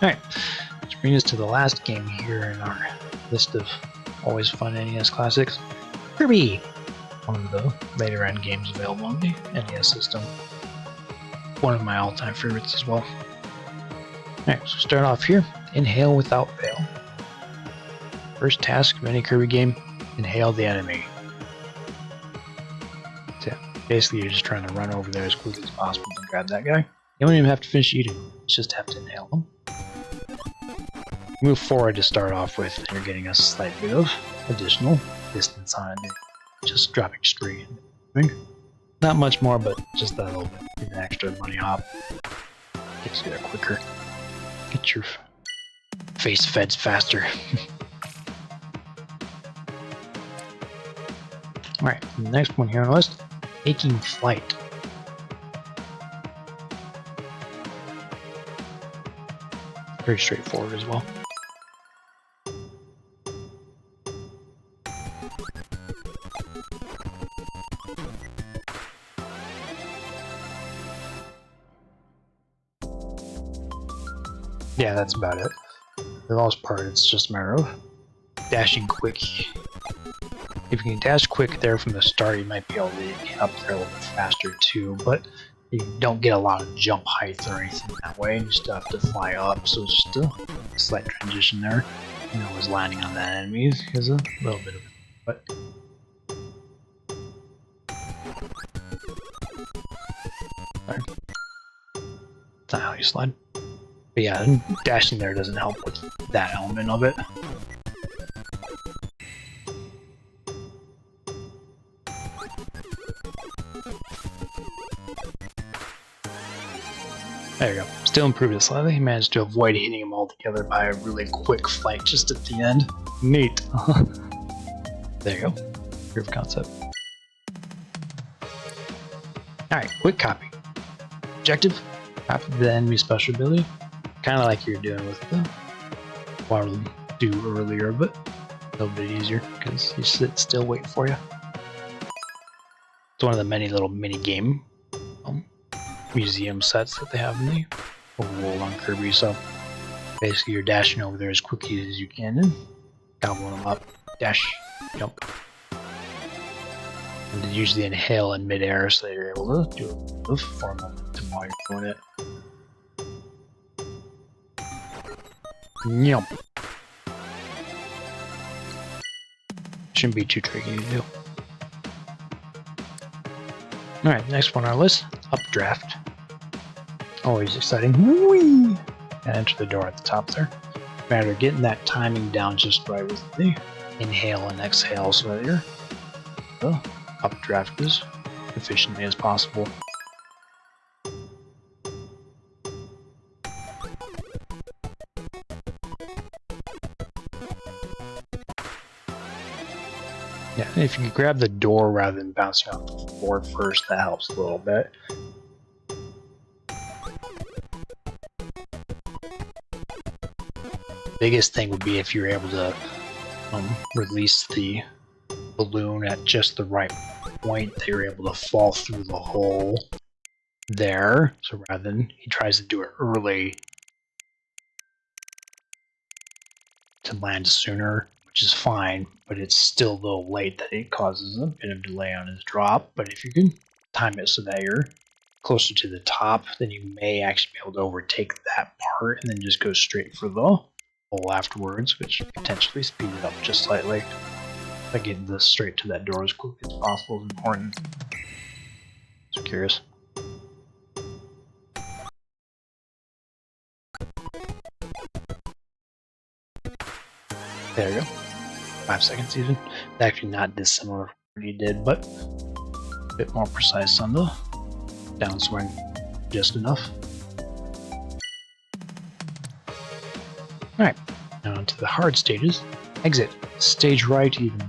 Alright, let's bring us to the last game here in our list of always fun NES classics. Kirby! One of the later end games available on the NES system. One of my all-time favorites as well. Alright, so start off here. Inhale without fail. First task of any Kirby game, inhale the enemy. So basically you're just trying to run over there as quickly as possible and grab that guy. You don't even have to finish eating, you just have to inhale them. Move forward to start off with, and you're getting a slight bit of additional distance on it. Just dropping straight. Not much more, but just that little bit. An extra money hop. Gets you there quicker. Get your face fed faster. Alright, the next one here on the list, taking flight. Very straightforward as well. Yeah, that's about it. For the most part, it's just a matter of dashing quick. If you can dash quick there from the start, you might be able to get up there a little bit faster too, but you don't get a lot of jump height or anything that way. You just have to fly up, so it's just a slight transition there. You know, was landing on that enemy is a little bit of it, but sorry. That's not how you slide. But yeah, dashing there doesn't help with that element of it. There you go. Still improved it slightly. He managed to avoid hitting him altogether by a really quick flight just at the end. Neat. There you go. Proof of concept. Alright, quick copy. Objective, copy the enemy special ability. Kind of like you're doing with the Waddle do earlier, but a little bit easier because he sits still waiting for you. It's one of the many little mini game museum sets that they have in the world on Kirby, so basically you're dashing over there as quickly as you can and gobbling them up. Dash, jump. And then usually inhale in midair so that you're able to do a little for momentum while you're doing it. Yum. Shouldn't be too tricky to do. Alright, next one on our list, Updraft. Always exciting. Whee! And enter the door at the top there. Matter of getting that timing down just right with the inhale and exhale so that your updraft as efficiently as possible. Yeah, if you can grab the door rather than bouncing off the floor first, that helps a little bit. Biggest thing would be if you're able to release the balloon at just the right point, that you're able to fall through the hole there. So rather than he tries to do it early to land sooner, which is fine, but it's still a little late that it causes a bit of delay on his drop. But if you can time it so that you're closer to the top, then you may actually be able to overtake that part and then just go straight for the hole afterwards, which potentially speed it up just slightly. But getting this straight to that door as quick as possible is important. So curious. There you go. 5 seconds even. It's actually not dissimilar from what he did, but a bit more precise on the downswing. Just enough. Alright, now onto the hard stages. Exit. Stage right even.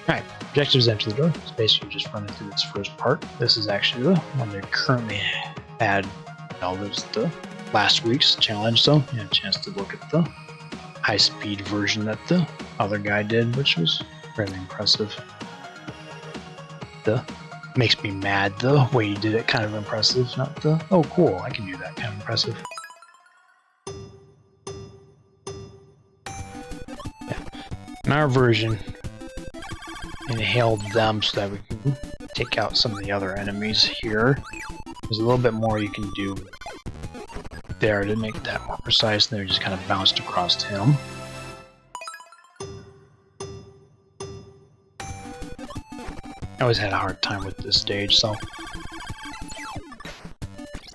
Alright, objectives enter the door. It's basically just running through its first part. This is actually the one they currently had. Well, there's the last week's challenge, so you had a chance to look at the high-speed version that the other guy did, which was fairly impressive. Makes me mad the way he did it, kind of impressive. Not the, oh cool, I can do that, kind of impressive. In our version, inhaled them so that we can take out some of the other enemies here. There's a little bit more you can do there to make that more precise, and they're just kind of bounced across to him. I always had a hard time with this stage, so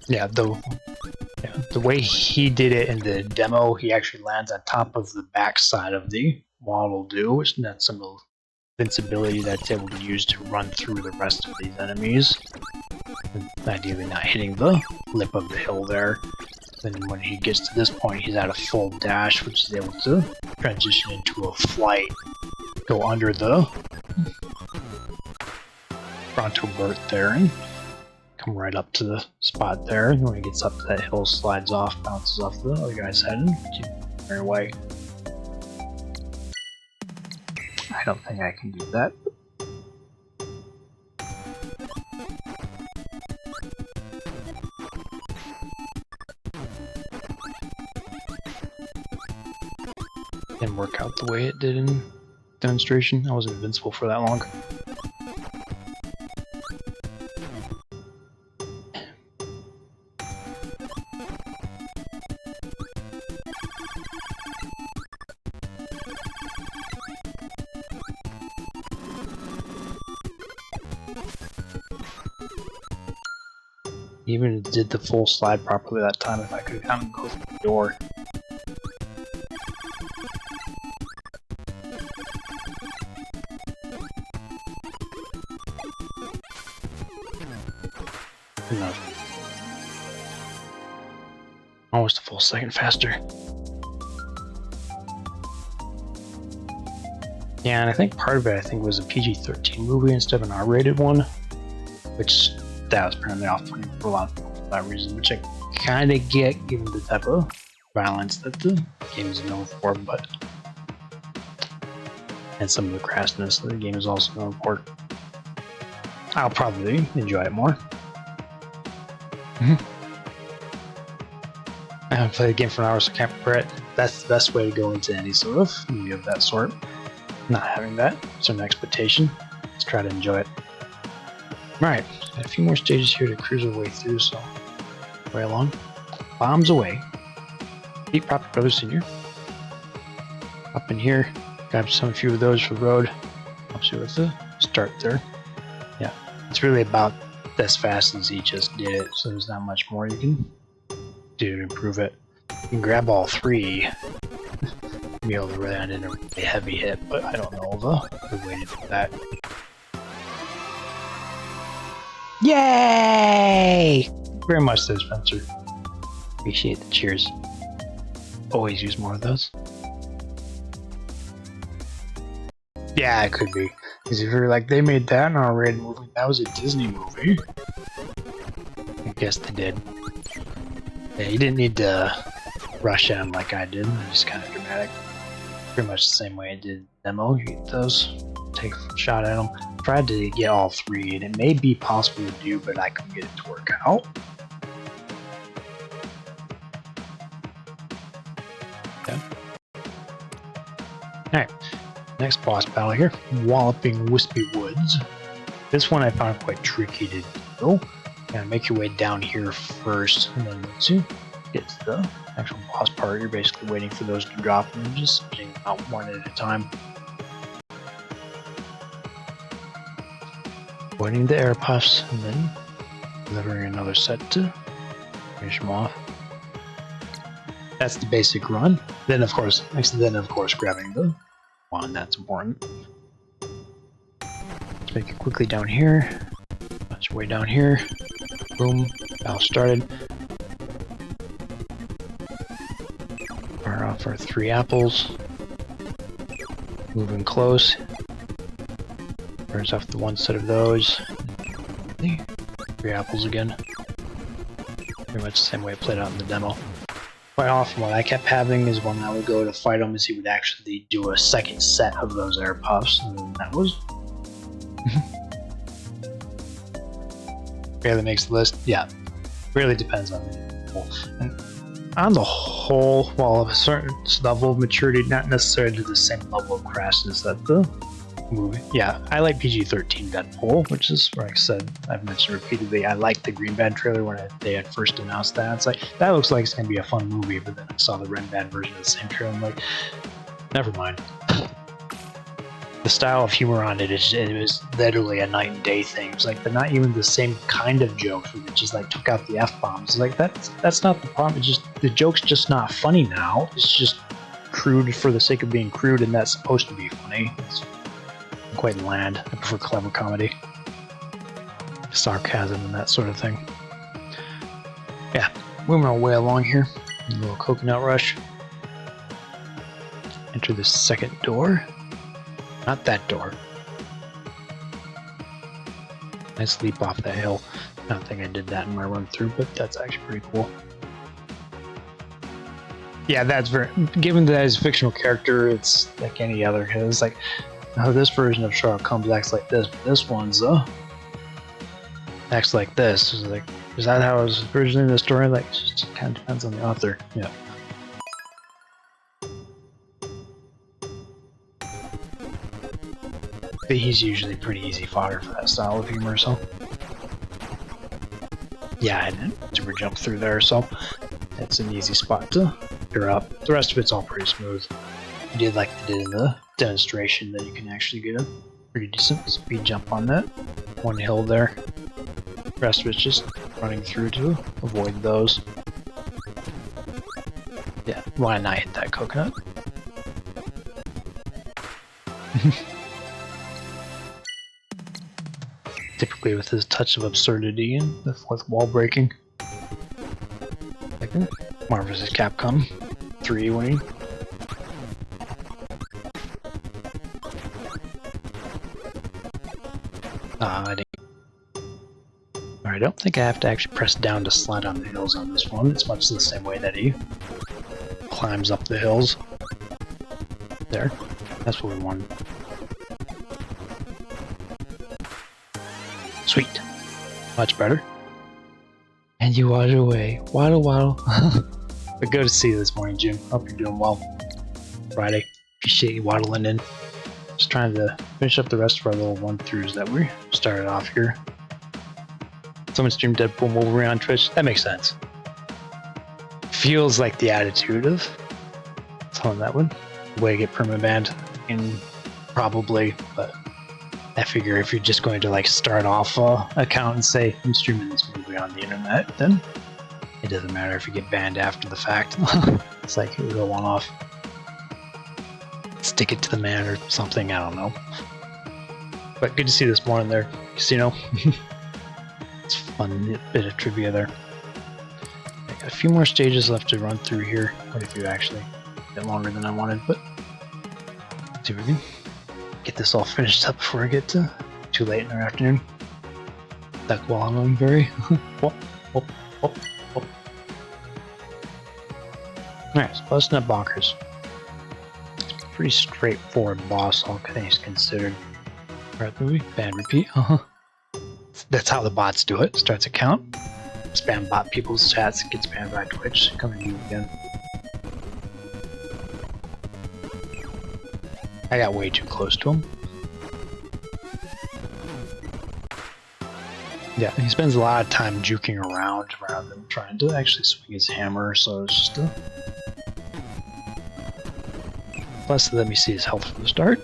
yeah, the way he did it in the demo, he actually lands on top of the backside of the Waddle Doo, which that's some invincibility that's able to use to run through the rest of these enemies. And ideally not hitting the lip of the hill there. Then when he gets to this point, he's at a full dash, which is able to transition into a flight, go under the frontal vert there, and come right up to the spot there. And when he gets up to that hill, slides off, bounces off the other guy's head, and keeps very away. I don't think I can do that. Didn't work out the way it did in demonstration. I wasn't invincible for that long. Even did the full slide properly that time if I could have gotten go through the door. Enough. Almost a full second faster. Yeah, and I think part of it was a PG-13 movie instead of an R-rated one, which that was apparently off-putting for a lot of people for that reason, which I kind of get given the type of violence that the game is known for, but and some of the crassness that the game is also known for. I'll probably enjoy it more. I haven't played the game for an hour, so I can't compare it. That's the best way to go into any sort of movie of that sort. Not having that certain expectation. Let's try to enjoy it. Alright, a few more stages here to cruise our way through, so way along. Bombs away. Beat Proper Brothers Senior. Up in here, grab a few of those for the road. Helps you with the start there. Yeah, it's really about as fast as he just did it, so there's not much more you can do to improve it. You can grab all three. Be able to land in a really heavy hit, but I don't know the way to do that. Yay! Very much so, Spencer. Appreciate the cheers. Always use more of those. Yeah, it could be. Because if you're like, they made that an R-rated movie, that was a Disney movie. I guess they did. Yeah, you didn't need to rush at them like I did. It was kind of dramatic. Pretty much the same way I did demo. You get those, take a shot at them. Tried to get all three, and it may be possible to do, but I couldn't get it to work out. Okay. Alright, next boss battle here, Walloping Whispy Woods. This one I found quite tricky to do. Gotta make your way down here first, and then once you get to the actual boss part, you're basically waiting for those to drop and just getting out one at a time. Avoiding the air puffs and then delivering another set to finish them off. That's the basic run. Then of course grabbing the one, that's important. Let's make it quickly down here. That's way down here. Boom. Battle started. Fire off our 3 apples. Moving close. Burns off the one set of those. 3 apples again. Pretty much the same way it played out in the demo. Quite often what I kept having is when I would go to fight him is he would actually do a second set of those air puffs, and that was barely makes the list. Yeah, really depends on the people. And on the whole, while of a certain level of maturity, not necessarily to the same level of crassness that the movie. Yeah, I like PG-13 Deadpool, which is, like I said, I've mentioned repeatedly, I liked the Green Band trailer when they had first announced that. It's like, that looks like it's going to be a fun movie, but then I saw the Red Band version of the same trailer, I'm like, never mind. The style of humor on it was literally a night and day thing. It was like they're not even the same kind of jokes. It just like took out the F-bombs. Like that's not the problem. It's just the joke's just not funny now. It's just crude for the sake of being crude, and that's supposed to be funny. It's quite bland. I prefer clever comedy, sarcasm, and that sort of thing. Yeah, moving our way along here. A little coconut rush. Enter the second door. Not that door. Nice leap off that hill. I don't think I did that in my run through, but that's actually pretty cool. Yeah, that's very. Given that he's a fictional character, it's like any other. It's like, oh, this version of Sherlock Holmes acts like this, but this one's acts like this. It's like, is that how it was originally in the story? Like, it just kind of depends on the author. Yeah. But he's usually pretty easy fodder for that style of humor, so. Yeah, I didn't super jump through there, so it's an easy spot to clear up. The rest of it's all pretty smooth. I did like they did in the demonstration that you can actually get a pretty decent speed jump on that one hill there. The rest of it's just running through to avoid those. Yeah, why not hit that coconut? Typically with this touch of absurdity and the fourth wall breaking. Like Marvel vs. Capcom 3 winning. I don't think I have to actually press down to slide on the hills on this one. It's much the same way that he climbs up the hills. There. That's what we want. Sweet. Much better. And you waddle away. Waddle, waddle. But good to see you this morning, Jim. Hope you're doing well. Friday. Appreciate you waddling in. Just trying to finish up the rest of our little run-throughs that we started off here. Someone streamed Deadpool and Wolverine on Twitch. That makes sense. Feels like the attitude of someone that would way to get permabanned in probably, but I figure if you're just going to like start off an account and say I'm streaming this movie on the internet, then it doesn't matter if you get banned after the fact. It's like it'll go one off. Stick it to the man or something, I don't know. But good to see this morning there, Casino. It's a fun bit of trivia there. I got a few more stages left to run through here. Quite a few actually. A bit longer than I wanted, but let's see if we can get this all finished up before I get too late in the afternoon. Duck wallowing very. Whoop, whoop, whoop, whoop. Alright, so busting Up Bonkers. Pretty straightforward boss, all things considered. Right, movie, band repeat. That's how the bots do it. Starts a count. Spam bot people's chats, gets banned by Twitch. Coming to you again. I got way too close to him. Yeah, he spends a lot of time juking around rather than trying to actually swing his hammer, so it's just a... Plus, let me see his health from the start.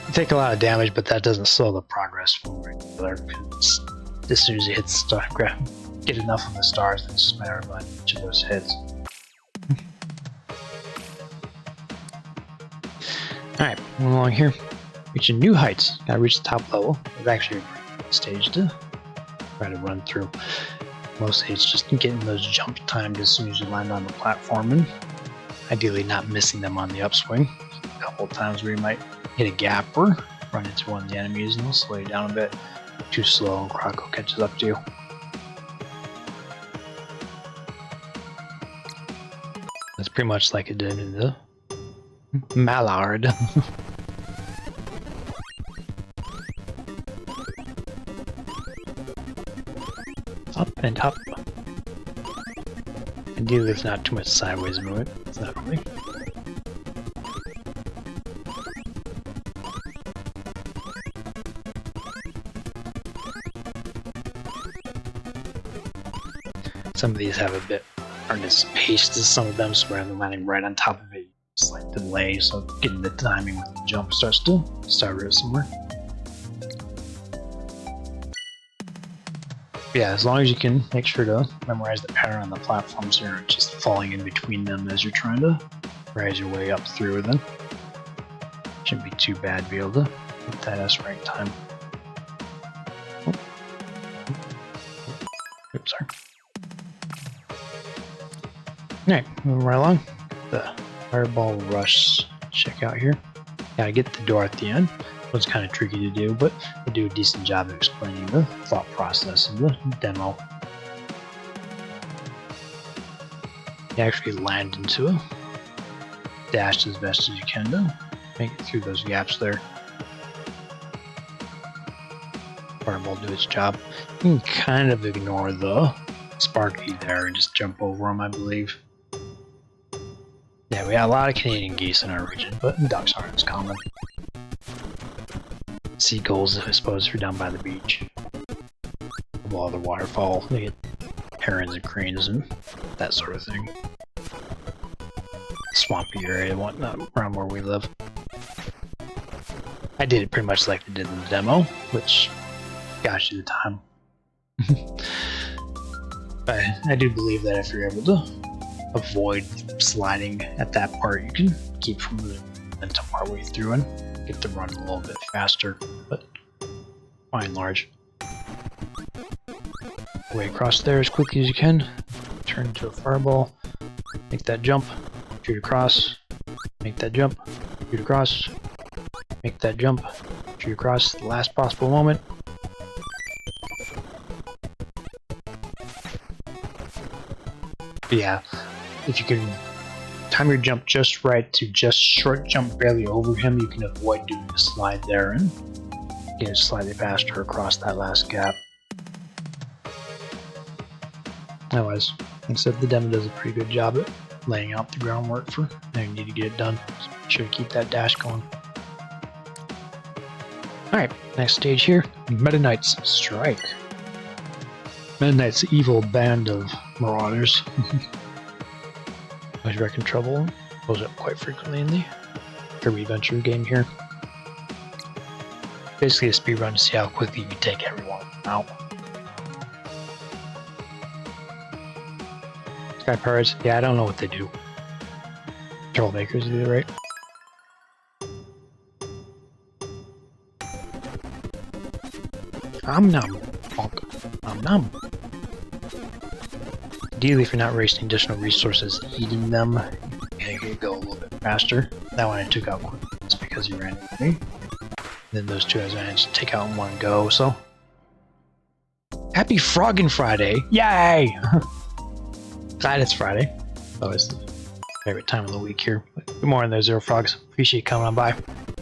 You take a lot of damage, but that doesn't slow the progress forward. As soon as he hits the star, get enough of the stars, then it's just a matter of each of those hits. Alright, moving along here. Reaching new heights. Gotta reach the top level. It's actually a stage to try to run through. Mostly it's just getting those jump timed as soon as you land on the platform and ideally not missing them on the upswing. A couple of times where you might hit a gap or run into one of the enemies and they'll slow you down a bit. Too slow and Croco catches up to you. That's pretty much like it did in the Mallard. Up and up. Ideally, it's not too much sideways movement. It's not really. Some of these have a bit aren't as paced as some of them, so rather than landing right on top of it, slight delay, so getting the timing when the jump starts to start real somewhere. Yeah, as long as you can make sure to memorize the pattern on the platforms so you're not just falling in between them as you're trying to rise your way up through them. Shouldn't be too bad to be able to hit that S right time. Oh. Oops, sorry. Alright, moving right along. The fireball rush check out here. Gotta get the door at the end. It's kind of tricky to do, but they do a decent job of explaining the thought process of the demo. You actually land into a dash as best as you can to make it through those gaps there. Fireball do its job. You can kind of ignore the Sparky there and just jump over them, I believe. Yeah, we got a lot of Canadian geese in our region, but ducks aren't as common. Seagulls, I suppose, if you're down by the beach. A lot of the waterfowl, they get herons and cranes and that sort of thing. Swampy area and whatnot around where we live. I did it pretty much like they did in the demo, which got you the time. But I do believe that if you're able to avoid sliding at that part, you can keep from moving momentum partway through and get the run a little bit faster, but by and large. Way across there as quickly as you can, turn into a fireball, make that jump, shoot across, make that jump, shoot across, make that jump, shoot across, the last possible moment. But yeah, if you can time your jump just right to just short jump barely over him, you can avoid doing a slide there and get slightly faster across that last gap. Otherwise, like I said, the demo does a pretty good job at laying out the groundwork for how you need to get it done. So make sure to keep that dash going. Alright, next stage here, Meta Knight's Strike. Meta Knight's evil band of marauders. Always wrecking trouble. Goes up quite frequently in the Kirby Adventure game here. Basically a speedrun to see how quickly you can take everyone out. Sky Pirates, yeah, I don't know what they do. Trollmakers do, right? Nom. Bonk. Nom. Ideally, if you're not wasting additional resources eating them, you can go a little bit faster. That one I took out quick just because you ran into me. Then those two I managed to take out in one go, so. Happy Froggin' Friday! Yay! Glad it's Friday. Always the favorite time of the week here. But good morning there, Zero Frogs. Appreciate you coming on by.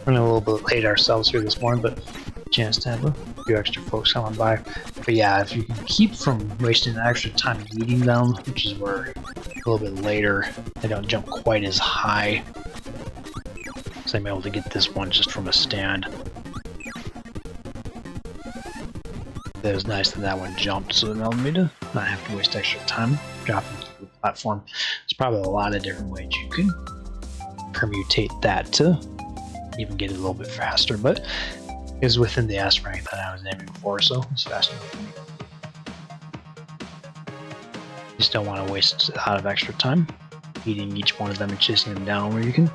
Running a little bit late ourselves here this morning, but chance to have a few extra folks coming by. But yeah, if you can keep from wasting the extra time eating them, which is where a little bit later they don't jump quite as high. So I'm able to get this one just from a stand. It was nice that that one jumped, so it allowed me to not have to waste extra time dropping to the platform. There's probably a lot of different ways you can permutate that to even get it a little bit faster, but it was within the S rank that I was aiming for, so it's fast enough for me. You just don't want to waste a lot of extra time eating each one of them and chasing them down, where you can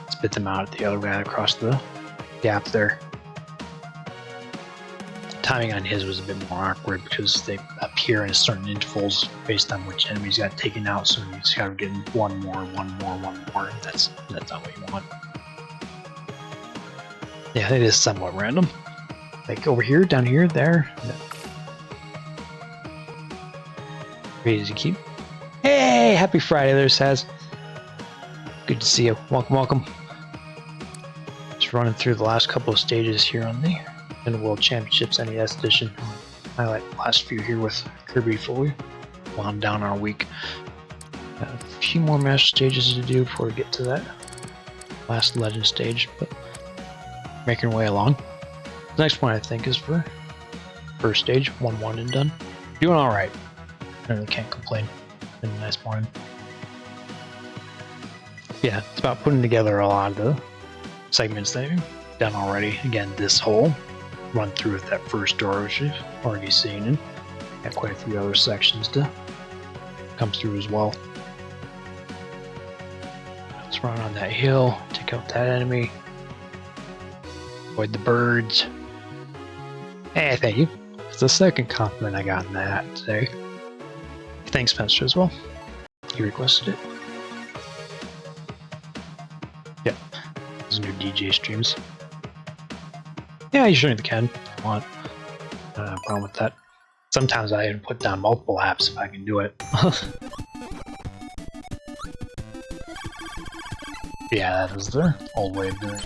spit them out at the other guy across the gap there. Timing on his was a bit more awkward because they appear in certain intervals based on which enemies got taken out, so you just gotta get one more. That's not what you want. Yeah, it is somewhat random. Like over here, down here, there. Ready to keep. Hey, happy Friday there, Saz. Good to see you. Welcome. Just running through the last couple of stages here on the World Championships NES edition. highlight the last few here with Kirby fully wound down our week. Got a few more master stages to do before we get to that last legend stage, but making our way along. The next one I think is for first stage, 1-1 and done. Doing alright. I really can't complain. Been a nice morning. Yeah, it's about putting together a lot of the segments that I've done already. Again, this whole run through with that first door, which you've already seen, and got quite a few other sections to come through as well. Let's run on that hill, take out that enemy, avoid the birds. Hey, thank you. It's the second compliment I got in that today. Thanks, Spencer, as well. He requested it. Yeah, those new DJ streams. Yeah, you certainly can if you want. I don't have a problem with that. Sometimes I even put down multiple apps if I can do it. Yeah, that was the old way of doing it.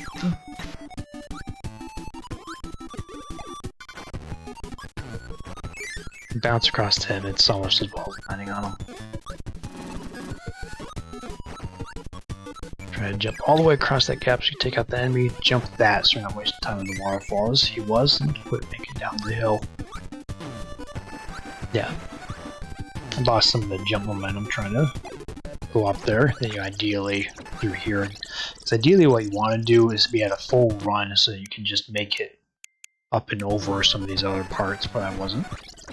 Bounce across him, it's almost as well as landing on him. Try to jump all the way across that gap so you take out the enemy, jump that so you're not wasting time in the waterfall as he was, and quit making down the hill. Yeah. I lost some of the jump momentum trying to go up there. Then you ideally through here. So ideally what you want to do is be at a full run so you can just make it up and over some of these other parts, but I wasn't.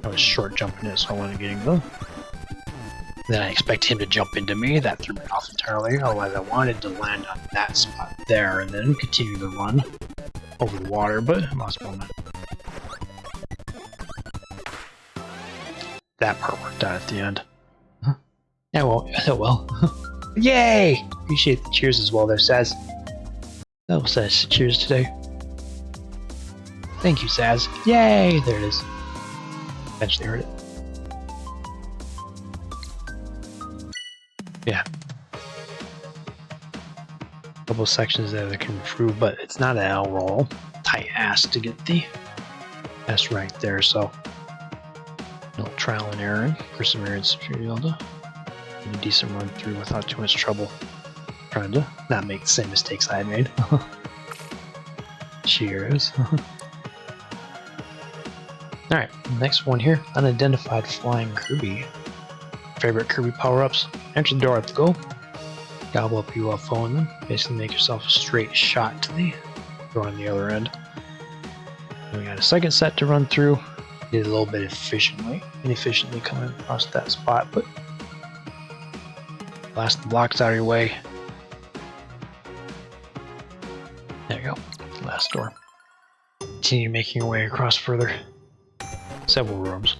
I was short jumping it, so I wasn't getting the. Then I expect him to jump into me. That threw me off entirely. Otherwise, I wanted to land on that spot there and then continue the run over the water, but I lost momentum. That part worked out at the end. Huh. Yeah, well, Yay! Appreciate the cheers as well there, Saz. That was Saz. Cheers today. Thank you, Saz. Yay! There it is. Eventually heard it. Yeah. A couple of sections that I can improve, but it's not an L roll. Tight ass to get the S right there, so a little trial and error and perseverance if you're able to get a decent run through without too much trouble. Trying to not make the same mistakes I made. Cheers. Alright, next one here, Unidentified Flying Kirby. Favorite Kirby power-ups. Enter the door at the goal. Gobble up UFO and then basically make yourself a straight shot to the door on the other end. Then we got a second set to run through. Did a little bit inefficiently coming across that spot, but blast the blocks out of your way. There you go, last door. Continue making your way across further. Several rooms.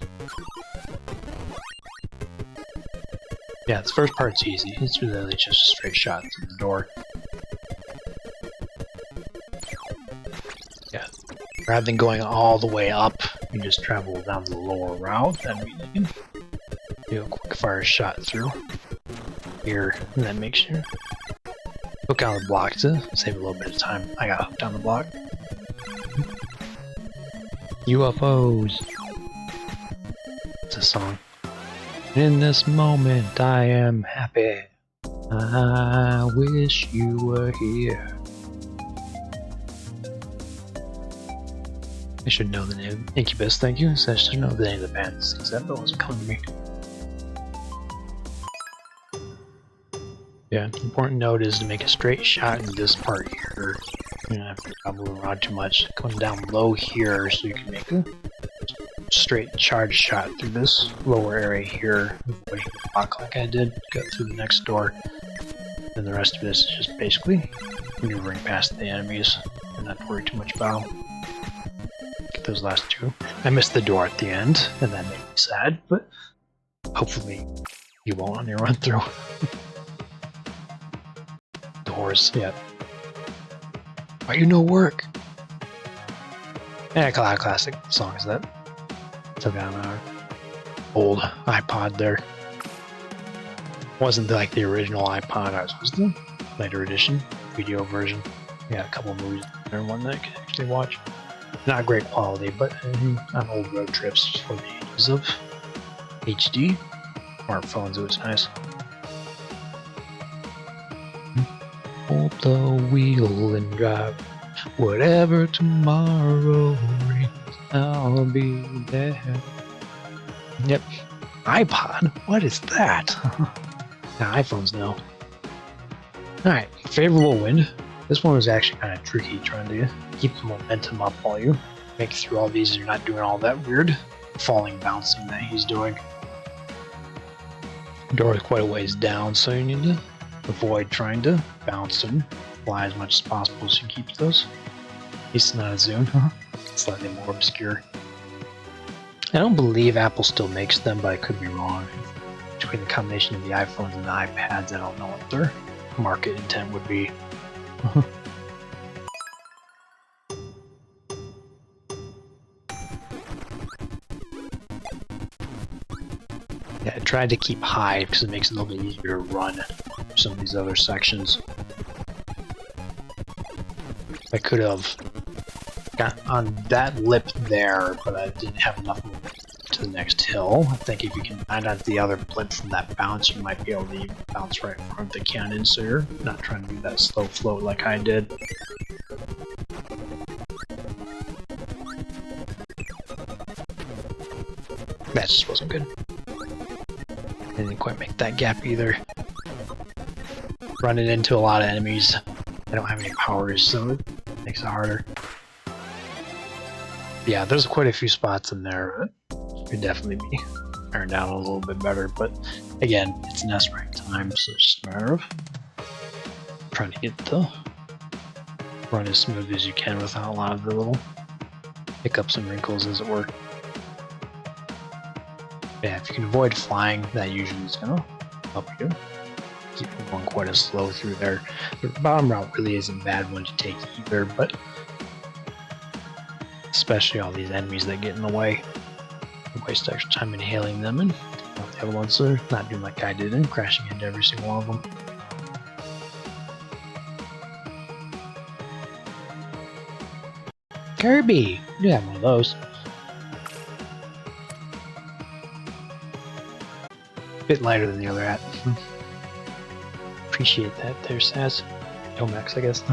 Yeah, this first part's easy. It's really just a straight shot through the door. Yeah. Rather than going all the way up, you just travel down the lower route. That means you can do a quick fire shot through here, and that makes you hook on the block to save a little bit of time. I got hooked on the block. UFOs. It's a song. In this moment, I am happy. I wish you were here. I should know the name. Incubus, thank you. So I should know the name of the band that sings that, but it wasn't coming to me. Yeah, important note is to make a straight shot in this part here. You don't have to move around too much. Come down low here so you can make a straight charge shot through this lower area here, avoiding the block like I did, go through the next door, and the rest of this is just basically maneuvering past the enemies and not worry too much about them. Get those last two. I missed the door at the end, and that made me sad, but hopefully you won't on your run through. Doors, yeah. Why you no work? Yeah, classic songs that took on our old iPod there. Wasn't like the original iPod, it was the later edition, video version. Yeah, a couple of movies there, one that I could actually watch. Not great quality, but on old road trips for the ages of HD smartphones, it was nice. Hold the wheel and drive. Whatever tomorrow brings, I'll be there. Yep. iPod? What is that? Now iPhones know. Alright, favorable wind. This one was actually kind of tricky, trying to keep the momentum up while you make it through all these. You're not doing all that weird falling bouncing that he's doing. The door is quite a ways down, so you need to avoid trying to bounce and fly as much as possible so you keep those. At least not a zoom. Slightly more obscure. I don't believe Apple still makes them, but I could be wrong. Between the combination of the iPhones and the iPads, I don't know what their market intent would be. Yeah, I tried to keep high because it makes it a little bit easier to run some of these other sections. I could have got on that lip there, but I didn't have enough movement to the next hill. I think if you can find out the other blip from that bounce, you might be able to bounce right in front of the cannon, so you're not trying to do that slow float like I did. That just wasn't good. I didn't quite make that gap either. Running into a lot of enemies. I don't have any powers, so it makes it harder. Yeah, there's quite a few spots in there that could definitely be ironed out a little bit better, but again, it's NES rank time, so it's just a matter of trying to get the run as smooth as you can without a lot of the little hiccups and wrinkles, as it were. Yeah, if you can avoid flying, that usually is going to help you keep from going quite as slow through there. The bottom route really isn't a bad one to take either, but especially all these enemies that get in the way. You waste extra time inhaling them and the other ones are not doing like I did and crashing into every single one of them. Kirby! You have one of those. Bit lighter than the other hat. Appreciate that there, Saz. Tomax, I guess.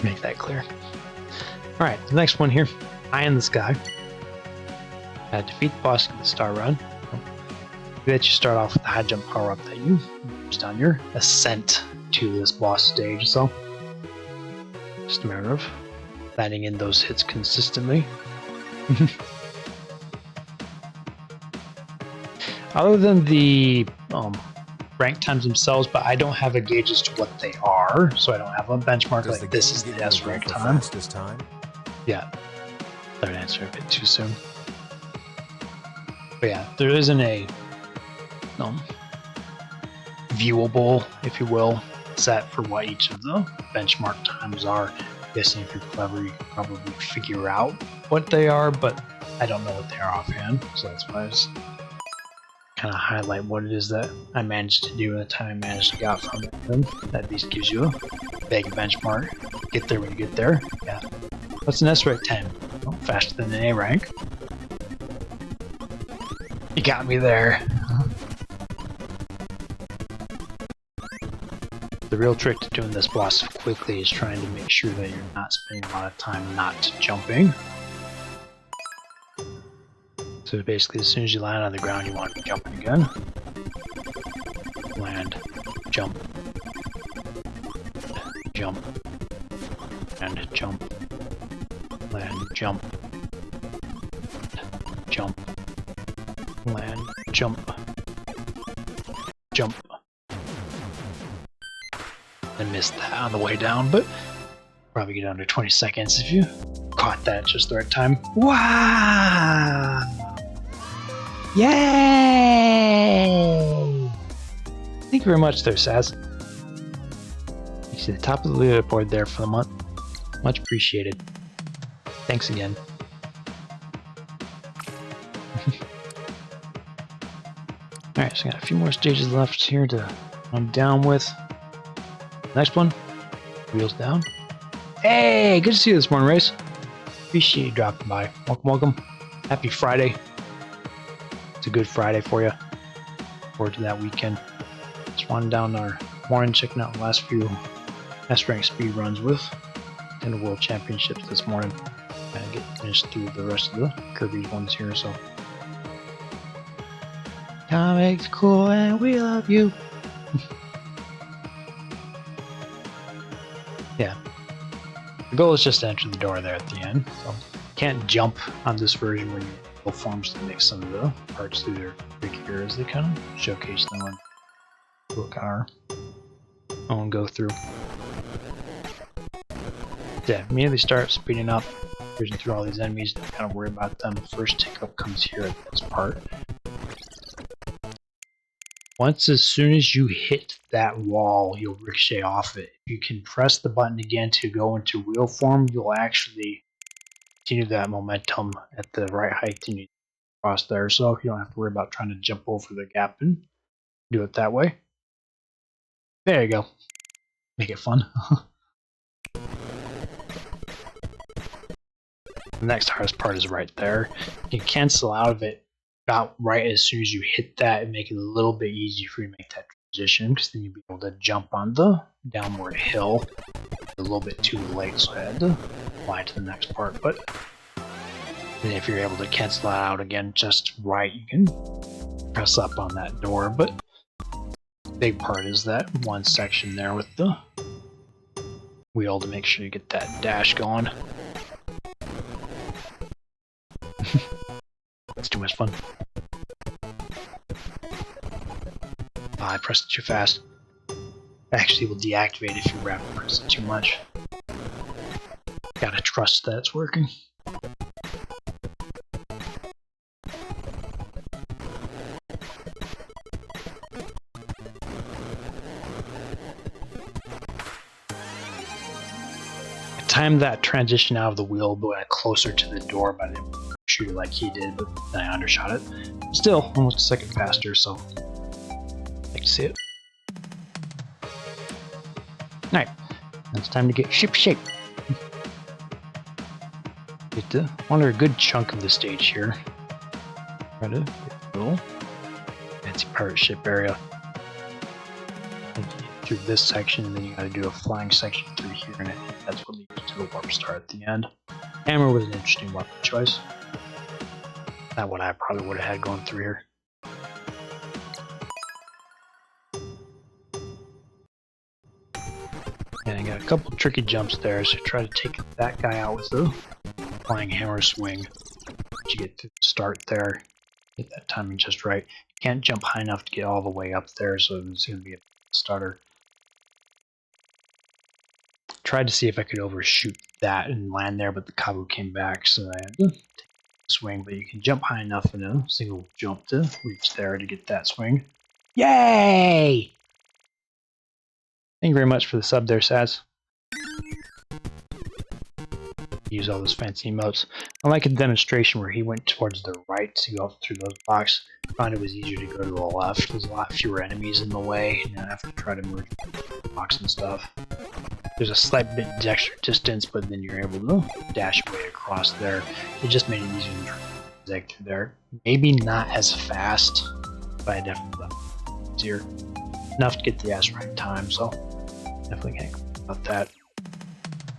Make that clear. Alright, the next one here. High in the sky. Defeat the boss in the star run. That you start off with the high jump power up that you used on your ascent to this boss stage, so just a matter of landing in those hits consistently. Other than the rank times themselves, but I don't have a gauge as to what they are, so I don't have a benchmark like this is the S rank time. Yeah, I would answer a bit too soon. But yeah, there isn't a viewable, if you will, set for what each of the benchmark times are. I'm guessing if you're clever, you can probably figure out what they are, but I don't know what they are offhand, so that's why I was kind of highlight what it is that I managed to do and the time I managed to get from it. Then that at least gives you a vague benchmark. Get there when you get there. Yeah. What's an S rank time? Oh, faster than an A rank. You got me there. The real trick to doing this boss quickly is trying to make sure that you're not spending a lot of time not jumping. So basically, as soon as you land on the ground, you want to be jumping again. Land, jump, jump, and jump, land, jump, jump, land, jump, jump. I missed that on the way down, but probably get under 20 seconds if you caught that at just the right time. Wow! Yay! Thank you very much there, Saz. You see the top of the leaderboard there for the month. Much appreciated. Thanks again. Alright, so I got a few more stages left here to run down with. Next one, wheels down. Hey, good to see you this morning, Race. Appreciate you dropping by. Welcome, welcome. Happy Friday. It's a good Friday for you. Forward to that weekend. Just winding down our morning, checking out the last few S-rank speed runs with in the World Championships this morning. And get finished through the rest of the Kirby ones here, so. Comics cool and we love you. Yeah. The goal is just to enter the door there at the end. So you can't jump on this version when you forms to make some of the parts through their big here as they kind of showcase them on book our own go through. Yeah, immediately start speeding up, cruising through all these enemies, don't kind of worry about them. First hiccup comes here at this part. Once, as soon as you hit that wall, you'll ricochet off it. If you can press the button again to go into wheel form, you'll actually continue that momentum at the right height and you cross there. So you don't have to worry about trying to jump over the gap and do it that way. There you go. Make it fun. The next hardest part is right there. You can cancel out of it about right as soon as you hit that and make it a little bit easier for you to make that transition, because then you'll be able to jump on the downward hill a little bit too late, so I had to fly to the next part. But then if you're able to cancel that out again just right, you can press up on that door. But the big part is that one section there with the wheel to make sure you get that dash going. It's too much fun. I pressed it too fast. Actually, will deactivate if you rapid press it too much. Gotta trust that it's working. I timed that transition out of the wheel, but closer to the door, but I didn't shoot it like he did, but then I undershot it. Still, almost a second faster, so I like to see it. Alright, it's time to get Shipshape. Get wander a good chunk of the stage here. Try to get the little fancy pirate ship area. Through this section, and then you gotta do a flying section through here, and I think that's what leads to the warp star at the end. Hammer was an interesting weapon choice. Not what I probably would have had going through here. And I got a couple tricky jumps there, so try to take that guy out with the flying hammer swing. But you get to the start there, get that timing just right. You can't jump high enough to get all the way up there, so it's going to be a starter. Tried to see if I could overshoot that and land there, but the Kabu came back, so I had to take the swing. But you can jump high enough in a single jump to reach there to get that swing. Yay! Thank you very much for the sub there, Saz. Use all those fancy emotes. I like a demonstration where he went towards the right to go through those blocks. I found it was easier to go to the left. There's a lot fewer enemies in the way, and I have to try to merge the blocks and stuff. There's a slight bit extra distance, but then you're able to dash away across there. It just made it easier to zag through there. Maybe not as fast, but I definitely thought it was easier. Enough to get the S-rank time, so definitely can't complain about that.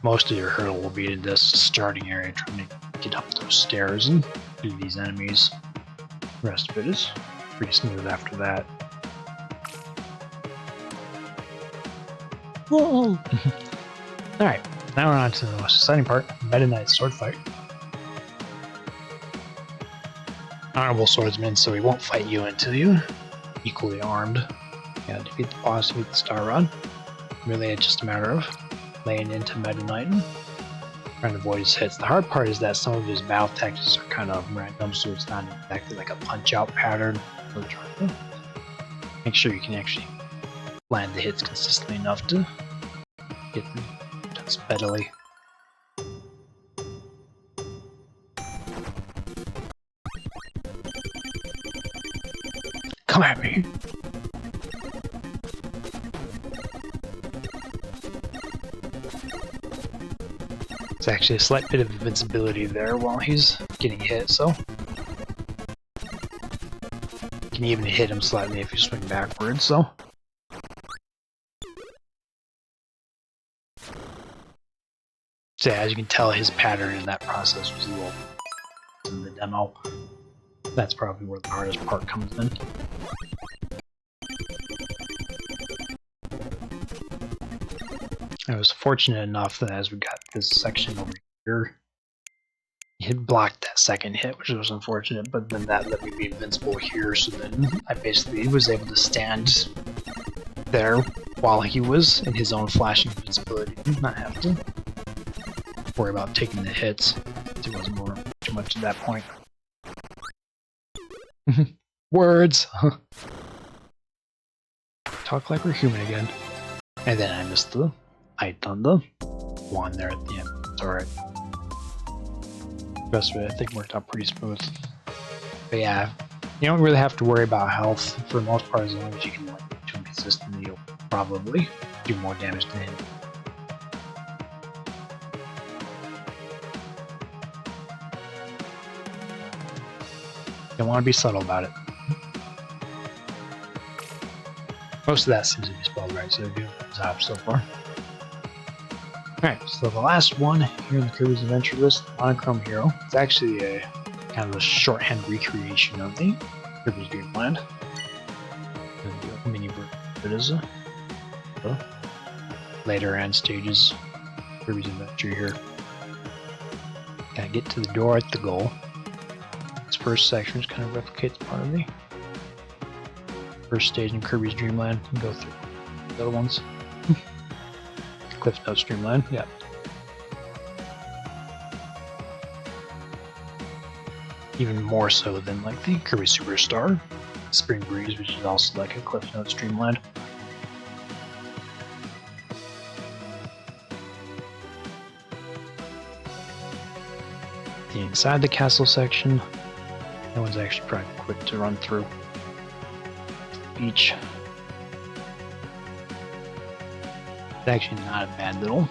Most of your hurdle will be in this starting area, trying to get up those stairs and do these enemies. The rest of it is pretty smooth after that. Whoa! Alright, now we're on to the most exciting part, Meta Knight sword fight. Honorable swordsman, so he won't fight you until you're equally armed. You gotta defeat the boss to beat the Star Rod. Really, it's just a matter of laying into Meta Knight and trying to avoid his hits. The hard part is that some of his battle tactics are kind of random, so it's not exactly like a punch-out pattern. So trying to make sure you can actually land the hits consistently enough to get them done speedily. Come at me! It's actually a slight bit of invincibility there while he's getting hit, so you can even hit him slightly if you swing backwards, so. So yeah, as you can tell, his pattern in that process was a little in the demo. That's probably where the hardest part comes in. I was fortunate enough that as we got this section over here, he had blocked that second hit, which was unfortunate, but then that let me be invincible here, so then I basically was able to stand there while he was in his own flashing invincibility, not have to worry about taking the hits. It wasn't more too much at that point. Words! Talk like we're human again. And then I missed the height on the one there at the end. It's alright. The rest of it I think worked out pretty smooth. But yeah, you don't really have to worry about health for the most part. As long as you can like do him consistently, you'll probably do more damage to him. Don't want to be subtle about it. Most of that seems to be spelled right, so good job so far. Alright, so the last one here in the Kirby's Adventure list, Monochrome Hero. It's actually a kind of a shorthand recreation of the Kirby's Dream Land. A mini version of it is a later end stages Kirby's Adventure here. Gotta get to the door at the goal. This first section is kind of replicates part of the first stage in Kirby's Dream Land and go through the other ones. Cliff Notes Dreamland, yeah. Even more so than like the Kirby Superstar Spring Breeze, which is also like a Cliff Notes Dreamland. The inside the castle section, that one's actually probably quick to run through. Beach. It's actually not a bad little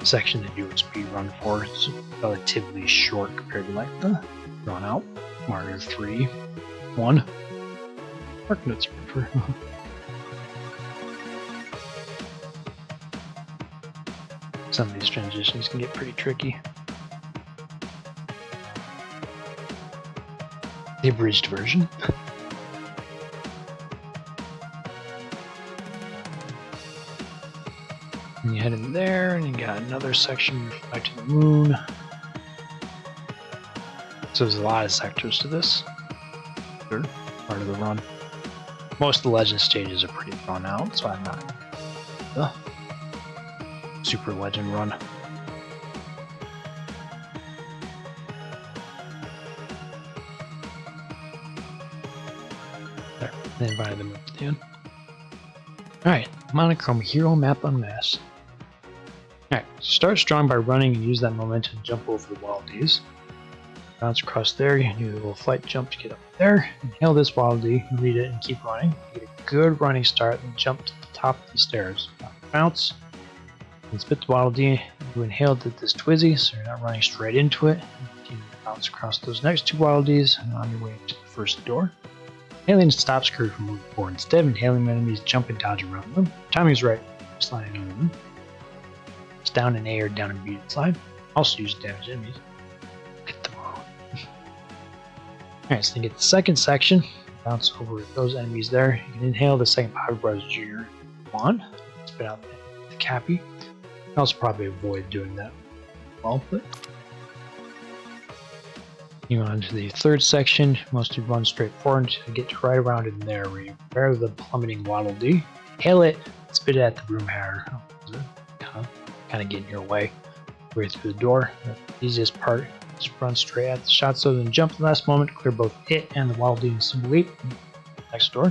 section that you would speedrun for. It's relatively short compared to like the Drawn Out Mario 3 one. Mark Notes River. Some of these transitions can get pretty tricky. The abridged version. And you head in there, and you got another section back to the moon. So there's a lot of sectors to this part of the run. Most of the legend stages are pretty drawn out, so I'm not the super legend run. There, they invited them at the end. Alright, Monochrome Hero map unmasked. Alright, start strong by running and use that momentum to jump over the Waddle Dees. Bounce across there, you can do a little flight jump to get up there. Inhale this Waddle Dee, read it, and keep running. Get a good running start, and jump to the top of the stairs. Bounce, and spit the Waddle Dee. You inhaled this Twizzy, so you're not running straight into it. Continue to bounce across those next two Waddle Dees, and on your way to the first door. Inhaling stops Kirby from moving forward. Instead of inhaling enemies, jump and dodge around them. Timing's right, sliding over them. It's down in A or down in B to slide. Also use damage enemies. Get them all. Alright, so then get the second section. Bounce over those enemies there. You can inhale the second Power Bros Jr. one. Spit out the Cappy. You can also probably avoid doing that well, but you on to the third section, mostly run straight forward to get right around in there where you prepare the plummeting Waddle Dee, hail it, spit it at the broom hair. Kind of get in your way. Right through the door. The easiest part is run straight at the shot so then jump at the last moment, clear both it and the Waddle Dee in a single leap. Next door.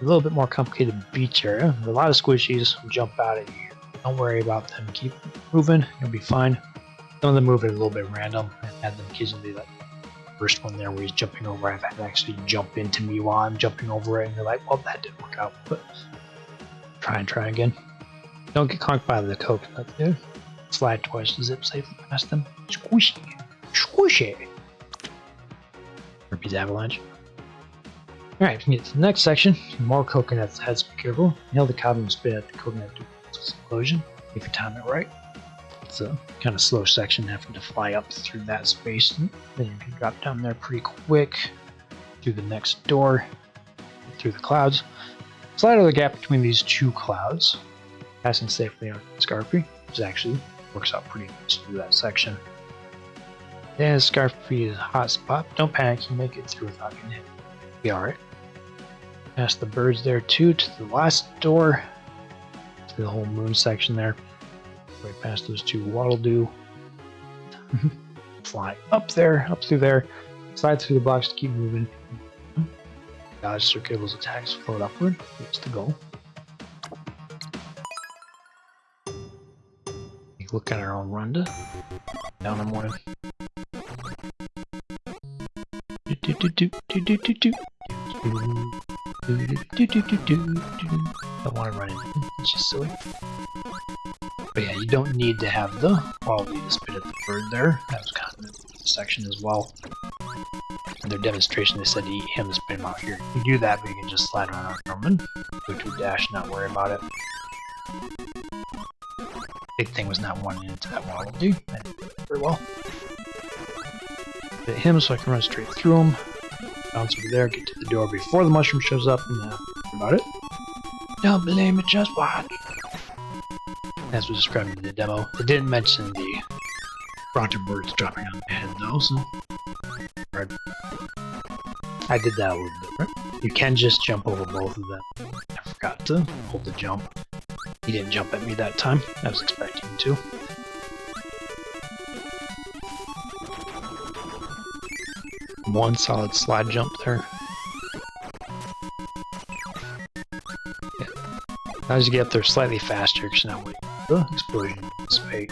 A little bit more complicated beach area. There's a lot of squishies jump out at you. Don't worry about them. Keep moving. You'll be fine. Some of them move at a little bit random. I've had them occasionally, like the first one there where he's jumping over. I've had to actually jump into me while I'm jumping over it, and you're like, well, that didn't work out. But try again. Don't get conked by the coconut, dude. Slide twice to zip safely past them. Squishy. Squishy. Kirby's avalanche. Alright, we can get to the next section. More coconuts. Heads, be careful. Nail the cob and spit at the coconut explosion. If you time it right. It's a kind of slow section, having to fly up through that space. Then you can drop down there pretty quick. Through the next door. Through the clouds. Slide over the gap between these two clouds. Passing safely on Scarfy, which actually works out pretty nice through that section. Yeah, Scarfy is a hot spot. Don't panic, you make it through without getting hit. Be alright. Past the birds there too, to the last door. To the whole moon section there. Right past those two Waddle-Doo. Fly up there, up through there. Slide through the blocks to keep moving. Dodge Sir Kibble's attacks, float upward. That's the goal. Look at our own run to down in one. Don't want to run in. It's just silly. But yeah, you don't need to have the quality to spit at the bird there. That was kind of the section as well. In their demonstration, they said to eat him to spit him out here. You do that, but you can just slide around Norman, go to a dash, not worry about it. Big thing was not running into that Waddle-Doo. Very well. Hit him so I can run straight through him. Bounce over there, get to the door before the mushroom shows up, and that's about it. Don't believe me, just watch. As was described in the demo. They didn't mention the Bronto birds dropping on my head though, so I did that a little bit, right? You can just jump over both of them. I forgot to hold the jump. He didn't jump at me that time. I was expecting him to. One solid slide jump there. Yeah. As you get up there slightly faster, because you're not waiting for the explosion to dissipate.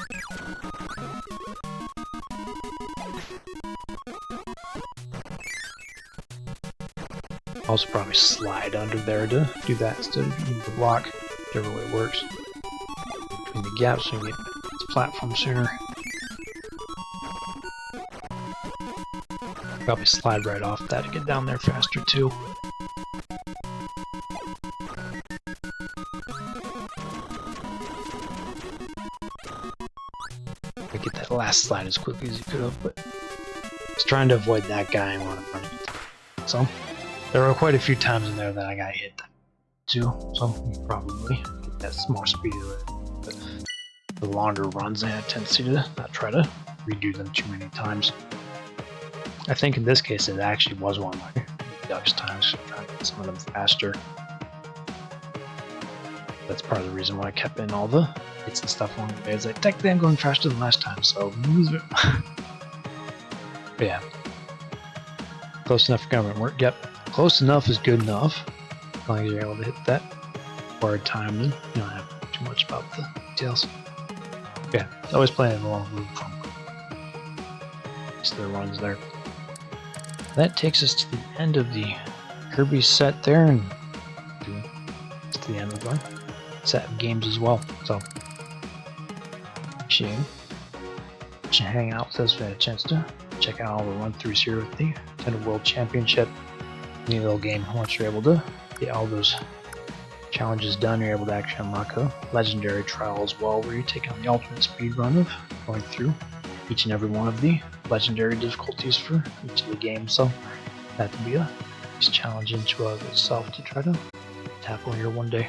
Also probably slide under there to do that instead of using the block. Whichever way it works. Between the gaps so you can get to the platform sooner. Probably slide right off that to get down there faster too. Get that last slide as quickly as you could have, but I was trying to avoid that guy and want to run it. So there were quite a few times in there that I got hit too, so probably get that more speed of it. But the longer runs I had a tendency to not try to redo them too many times. I think in this case it actually was one of my Ducks times, trying to get some of them faster. That's part of the reason why I kept in all the hits and stuff along the way. It's like, technically I'm going faster than last time, so move it. But yeah. Close enough for government work. Yep. Close enough is good enough. As long as you're able to hit that forward time, then you don't have to think too much about the details. Yeah, always playing a long move from their runs there. That takes us to the end of the Kirby set there, and to the end of our set of games as well. So, appreciate you hanging out with us. We had a chance to check out all the run-throughs here with the Nintendo World Championship. Neat little game. Once you're able to get all those challenges done, you're able to actually unlock a legendary trial as well, where you take on the ultimate speed run of going through each and every one of the legendary difficulties for each of the games. So that could be a nice challenge into itself to try to tackle here one day.